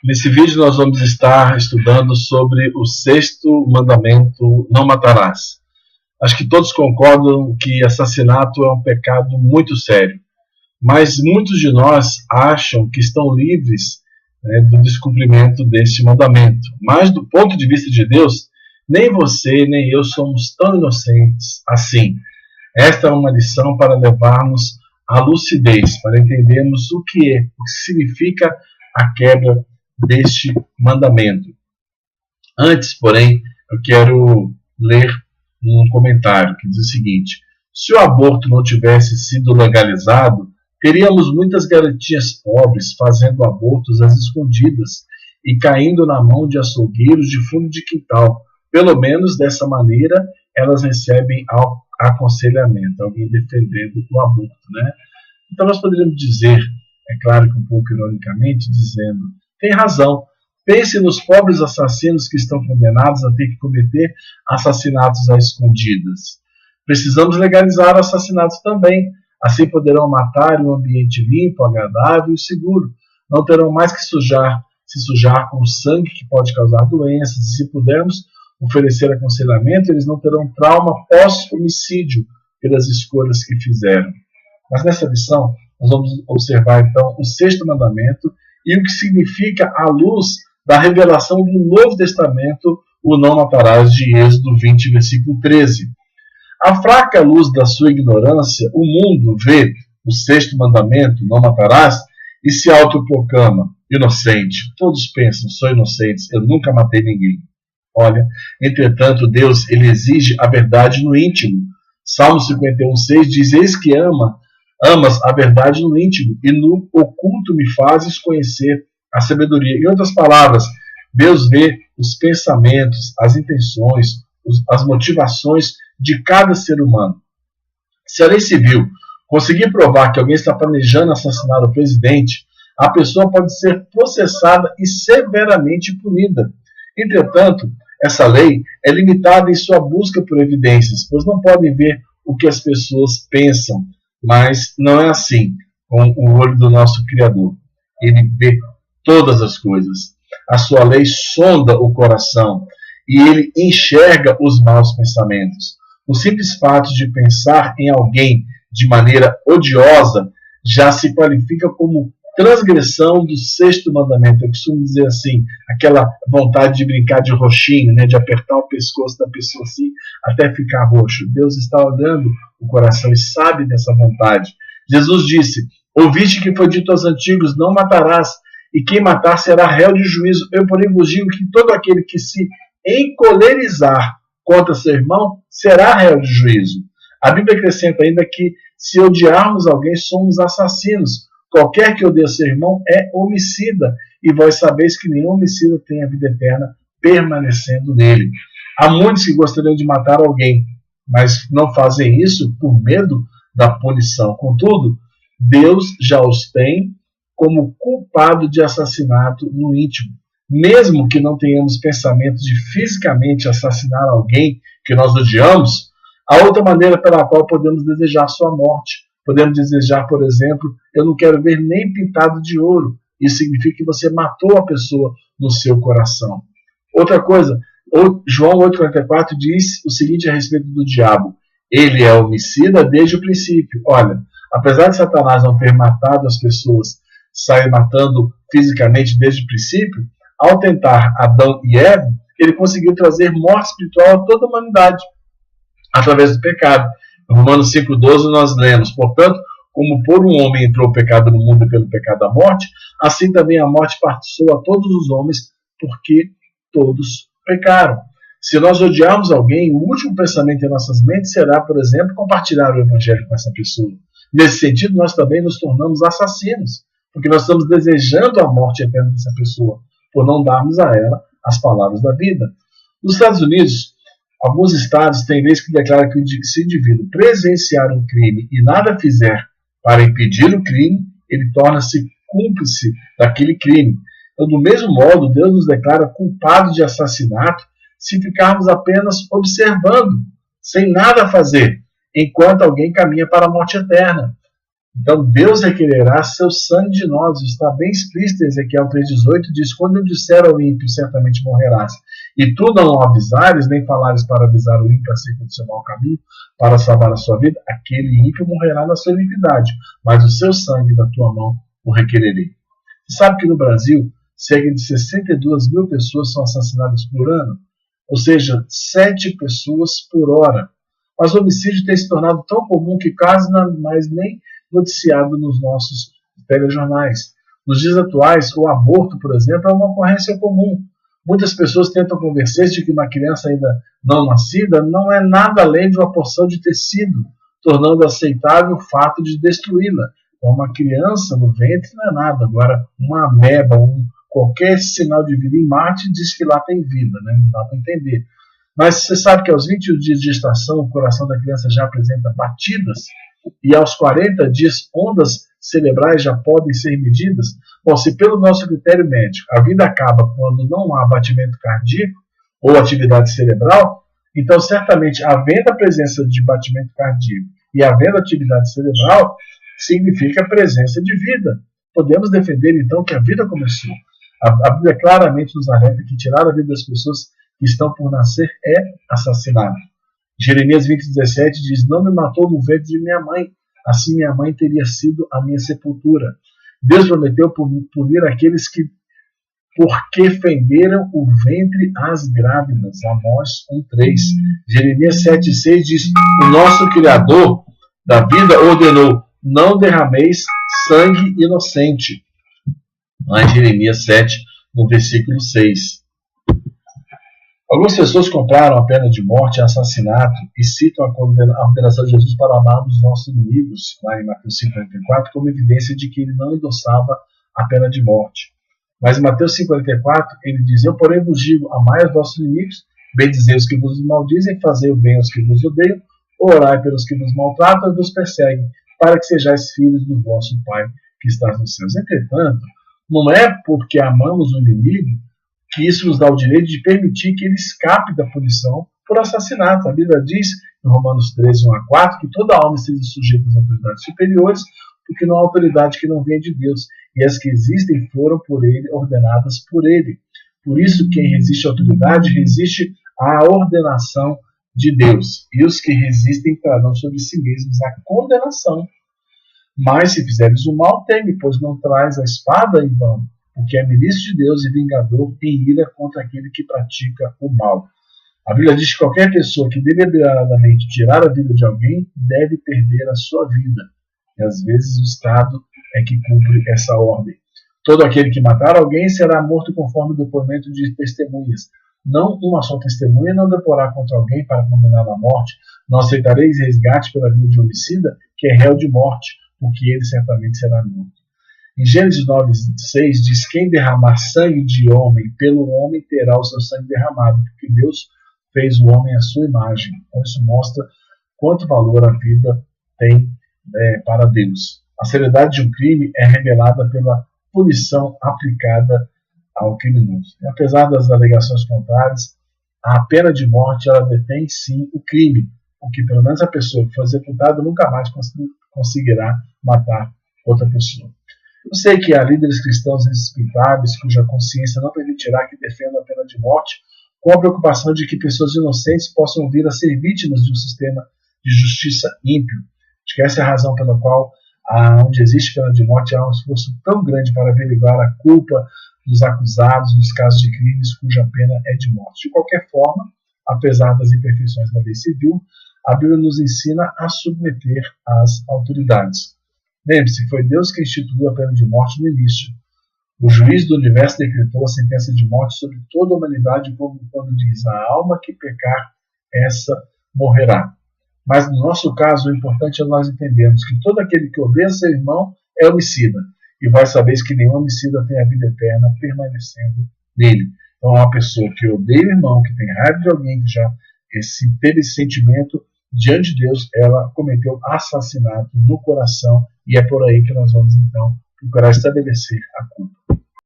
Nesse vídeo nós vamos estar estudando sobre o sexto mandamento, não matarás. Acho que todos concordam que assassinato é um pecado muito sério, mas muitos de nós acham que estão livres, do descumprimento deste mandamento. Mas do ponto de vista de Deus, nem você nem eu somos tão inocentes assim. Esta é uma lição para levarmos à lucidez, para entendermos o que significa a quebra deste mandamento. Antes, porém, eu quero ler um comentário que diz o seguinte: se o aborto não tivesse sido legalizado, teríamos muitas garotinhas pobres fazendo abortos às escondidas e caindo na mão de açougueiros de fundo de quintal. Pelo menos dessa maneira elas recebem aconselhamento, alguém defendendo o aborto, né? Então nós poderíamos dizer, é claro que um pouco ironicamente, dizendo: tem razão, pense nos pobres assassinos que estão condenados a ter que cometer assassinatos às escondidas. Precisamos legalizar assassinatos também. Assim poderão matar em um ambiente limpo, agradável e seguro. Não terão mais que se sujar com sangue que pode causar doenças. E se pudermos oferecer aconselhamento, eles não terão trauma pós-homicídio pelas escolhas que fizeram. Mas nessa lição, nós vamos observar então o sexto mandamento e o que significa à luz da revelação do Novo Testamento, o não matarás, de Êxodo 20, versículo 13. À fraca luz da sua ignorância, o mundo vê o sexto mandamento, não matarás, e se autoproclama inocente. Todos pensam: sou inocente, eu nunca matei ninguém. Olha, entretanto, Deus ele exige a verdade no íntimo. Salmo 51,6 diz: eis que amas a verdade no íntimo, e no oculto me fazes conhecer a sabedoria. Em outras palavras, Deus vê os pensamentos, as intenções, as motivações de cada ser humano. Se a lei civil conseguir provar que alguém está planejando assassinar o presidente, a pessoa pode ser processada e severamente punida. Entretanto, essa lei é limitada em sua busca por evidências, pois não podem ver o que as pessoas pensam. Mas não é assim com o olho do nosso Criador. Ele vê todas as coisas. A sua lei sonda o coração e ele enxerga os maus pensamentos. O simples fato de pensar em alguém de maneira odiosa já se qualifica como transgressão do sexto mandamento. Eu costumo dizer assim, aquela vontade de brincar de roxinho, de apertar o pescoço da pessoa assim até ficar roxo. Deus está olhando o coração e sabe dessa vontade. Jesus disse: ouviste que foi dito aos antigos: não matarás, e quem matar será réu de juízo. Eu, porém, vos digo que todo aquele que se encolerizar contra seu irmão será réu de juízo. A Bíblia acrescenta ainda que se odiarmos alguém, somos assassinos. Qualquer que odeia seu irmão é homicida, e vós sabeis que nenhum homicida tem a vida eterna permanecendo nele. Há muitos que gostariam de matar alguém, mas não fazem isso por medo da punição. Contudo, Deus já os tem como culpado de assassinato no íntimo. Mesmo que não tenhamos pensamento de fisicamente assassinar alguém que nós odiamos, há outra maneira pela qual podemos desejar sua morte. Podemos desejar, por exemplo: eu não quero ver nem pintado de ouro. Isso significa que você matou a pessoa no seu coração. Outra coisa, João 8,44 diz o seguinte a respeito do diabo: ele é homicida desde o princípio. Olha, apesar de Satanás não ter matado as pessoas, sair matando fisicamente desde o princípio, ao tentar Adão e Eva, ele conseguiu trazer morte espiritual a toda a humanidade através do pecado. Em Romanos 5,12 nós lemos: portanto, como por um homem entrou o pecado no mundo e pelo pecado a morte, assim também a morte passou a todos os homens, porque todos pecaram. Se nós odiarmos alguém, o último pensamento em nossas mentes será, por exemplo, compartilhar o evangelho com essa pessoa. Nesse sentido, nós também nos tornamos assassinos, porque nós estamos desejando a morte eterna dessa pessoa, por não darmos a ela as palavras da vida. Nos Estados Unidos, alguns estados têm leis que declaram que se o indivíduo presenciar um crime e nada fizer para impedir o crime, ele torna-se cúmplice daquele crime. Então, do mesmo modo, Deus nos declara culpados de assassinato se ficarmos apenas observando, sem nada fazer, enquanto alguém caminha para a morte eterna. Então Deus requererá seu sangue de nós. Está bem explícito em Ezequiel 3,18, diz: quando eu disser ao ímpio, certamente morrerás, e tu não o avisares, nem falares para avisar o ímpio acerca do seu mau caminho, para salvar a sua vida, aquele ímpio morrerá na sua iniquidade, mas o seu sangue da tua mão o requererei. Você sabe que no Brasil, cerca de 62 mil pessoas são assassinadas por ano, ou seja, 7 pessoas por hora. Mas o homicídio tem se tornado tão comum que quase mais nem noticiado nos nossos telejornais. Nos dias atuais, o aborto, por exemplo, é uma ocorrência comum. Muitas pessoas tentam convencer-se de que uma criança ainda não nascida não é nada além de uma porção de tecido, tornando aceitável o fato de destruí-la. Então, uma criança no ventre não é nada. Agora, uma ameba, qualquer sinal de vida em Marte diz que lá tem vida, né? Não dá para entender. Mas você sabe que aos 21 dias de gestação o coração da criança já apresenta batidas e aos 40 dias ondas cerebrais já podem ser medidas? Bom, se pelo nosso critério médico a vida acaba quando não há batimento cardíaco ou atividade cerebral, então certamente havendo a presença de batimento cardíaco e havendo atividade cerebral, significa a presença de vida. Podemos defender então que a vida começou. A Bíblia claramente nos alerta que tirar a vida das pessoas que estão por nascer é assassinato. Jeremias 20,17 diz: não me matou no ventre de minha mãe, assim minha mãe teria sido a minha sepultura. Deus prometeu punir aqueles que porque fenderam o ventre às grávidas. Amós 1,3. Jeremias 7,6 diz: o nosso Criador da vida ordenou: não derrameis sangue inocente. Lá em Jeremias 7, no versículo 6. Algumas pessoas compraram a pena de morte e assassinato e citam a ordenação de Jesus para amar os nossos inimigos, lá em Mateus 5,44, como evidência de que ele não endossava a pena de morte. Mas em Mateus 5,44, ele diz: eu, porém, vos digo, amai os vossos inimigos, bendizei os que vos maldizem, fazei o bem aos que vos odeiam, orai pelos que vos maltratam e vos perseguem, para que sejais filhos do vosso Pai que está nos céus. Entretanto, não é porque amamos o inimigo que isso nos dá o direito de permitir que ele escape da punição por assassinato. A Bíblia diz, em Romanos 13, 1-4, que toda alma esteja sujeita às autoridades superiores, porque não há autoridade que não venha de Deus, e as que existem foram por ele, ordenadas por ele. Por isso, quem resiste à autoridade, resiste à ordenação de Deus, e os que resistem trarão sobre si mesmos a condenação. Mas se fizeres o mal, teme, pois não traz a espada em vão, porque é ministro de Deus e vingador em ira contra aquele que pratica o mal. A Bíblia diz que qualquer pessoa que deliberadamente tirar a vida de alguém deve perder a sua vida. E às vezes o Estado é que cumpre essa ordem. Todo aquele que matar alguém será morto conforme o depoimento de testemunhas. Não uma só testemunha não deporá contra alguém para condená-lo à morte. Não aceitareis resgate pela vida de homicida, que é réu de morte, porque ele certamente será morto. Em Gênesis 9,6 diz: quem derramar sangue de homem, pelo homem terá o seu sangue derramado, porque Deus fez o homem à sua imagem. Então isso mostra quanto valor a vida tem para Deus. A seriedade de um crime é revelada pela punição aplicada ao criminoso. E, apesar das alegações contrárias, a pena de morte ela detém sim o crime, porque pelo menos a pessoa que foi executada nunca mais conseguirá matar outra pessoa. Eu sei que há líderes cristãos respeitáveis cuja consciência não permitirá que defendam a pena de morte, com a preocupação de que pessoas inocentes possam vir a ser vítimas de um sistema de justiça ímpio. Acho que essa é a razão pela qual, onde existe pena de morte, há um esforço tão grande para averiguar a culpa dos acusados nos casos de crimes cuja pena é de morte. De qualquer forma, apesar das imperfeições da lei civil, a Bíblia nos ensina a submeter às autoridades. Lembre-se, foi Deus que instituiu a pena de morte no início. O juiz do universo decretou a sentença de morte sobre toda a humanidade, como quando diz: a alma que pecar, essa morrerá. Mas no nosso caso, o importante é nós entendermos que todo aquele que odeia seu irmão é homicida. E vós sabeis que nenhum homicida tem a vida eterna permanecendo nele. Então, uma pessoa que odeia o irmão, que tem raiva de alguém, que já teve esse sentimento, diante de Deus, ela cometeu assassinato no coração, e é por aí que nós vamos, então, procurar estabelecer a culpa.